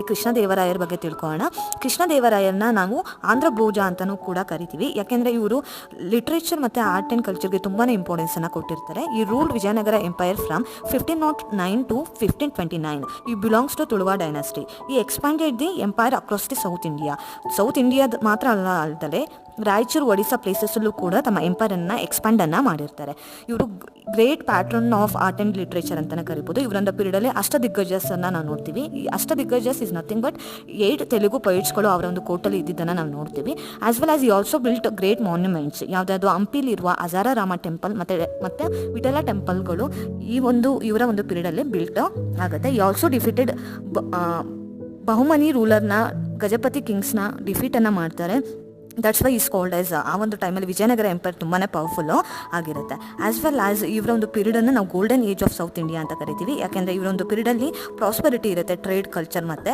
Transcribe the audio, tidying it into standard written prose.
ಕೃಷ್ಣದೇವರಾಯರ ಬಗ್ಗೆ ತಿಳ್ಕೊಳ್ಳೋಣ. ಕೃಷ್ಣದೇವರಾಯರನ್ನ ನಾವು ಆಂಧ್ರ ಭೋಜ ಅಂತಲೂ ಕೂಡ ಕರಿತೀವಿ. ಯಾಕೆಂದರೆ ಇವರು ಲಿಟ್ರೇಚರ್ ಮತ್ತು ಆರ್ಟ್ ಆ್ಯಂಡ್ ಕಲ್ಚರ್ಗೆ ತುಂಬಾ ಇಂಪಾರ್ಟೆನ್ಸನ್ನು ಕೊಟ್ಟಿರ್ತಾರೆ. ಈ rule Vijayanagara empire from 1509 to 1529. ಈ ಬಿಲಾಂಗ್ಸ್ ಟು ತುಳುವ ಡೈನಾಸ್ಟಿ. ಈ expanded the empire across the south India. South ಇಂಡಿಯಾದ ಮಾತ್ರ ಅಲ್ಲದೆ ರಾಯಚೂರು, ಒಡಿಸ್ಸಾ ಪ್ಲೇಸಸ್ಸಲ್ಲೂ ಕೂಡ ತಮ್ಮ ಎಂಪೈರನ್ನು ಎಕ್ಸ್ಪ್ಯಾಂಡನ್ನು ಮಾಡಿರ್ತಾರೆ. ಇವರು great pattern of art and literature ಅಂತಲೇ ಕರಿಬೋದು. ಇವರೊಂದು ಪೀರಿಯಡಲ್ಲಿ ಅಷ್ಟದಿಗ್ಗಜಸನ್ನು ನಾವು ನೋಡ್ತೀವಿ. ಈ ಅಷ್ಟದಿಗ್ಗಜಸ್ ಇಸ್ ನಥಿಂಗ್ ಬಟ್ 8 ತೆಲುಗು ಪೊಯಿಟ್ಸ್ಗಳು ಅವರ ಒಂದು ಕೋರ್ಟಲ್ಲಿ ಇದ್ದಿದ್ದನ್ನು ನಾವು ನೋಡ್ತೀವಿ. ಆಸ್ ವೆಲ್ ಆಸ್ ಈ ಆಲ್ಸೋ ಬಿಲ್ಟ್ ಗ್ರೇಟ್ ಮಾನ್ಯುಮೆಂಟ್ಸ್. ಯಾವುದಾದ್ರು ಹಂಪಿಲಿರುವ ಹಜಾರಾರಾಮ ಟೆಂಪಲ್ ಮತ್ತು ವಿಠಲ ಟೆಂಪಲ್ಗಳು ಇವರ ಒಂದು ಪೀರಿಯಡಲ್ಲಿ ಬಿಲ್ಟ್ ಆಗುತ್ತೆ. ಈ ಆಲ್ಸೋ ಡಿಫೀಟೆಡ್ ಬಹುಮನಿ ರೂಲರ್ನ, ಗಜಪತಿ ಕಿಂಗ್ಸ್ನ ಡಿಫೀಟನ್ನು ಮಾಡ್ತಾರೆ. That's why is called as ಆ ಒಂದು ಟೈಮಲ್ಲಿ ವಿಜಯನಗರ ಎಂಪೈರ್ ತುಂಬಾ ಪವರ್ಫುಲ್ಲು ಆಗಿರುತ್ತೆ. ಆಸ್ ವೆಲ್ ಆಸ್ ಇವರ ಒಂದು ಪೀರಿಯಡನ್ನು ನಾವು golden age of south India ಅಂತ ಕರಿತೀವಿ. ಯಾಕೆಂದರೆ ಇವರೊಂದು ಪೀರಿಯಡಲ್ಲಿ ಪ್ರಾಸ್ಪರಿಟಿ ಇರುತ್ತೆ, ಟ್ರೇಡ್, ಕಲ್ಚರ್ ಮತ್ತು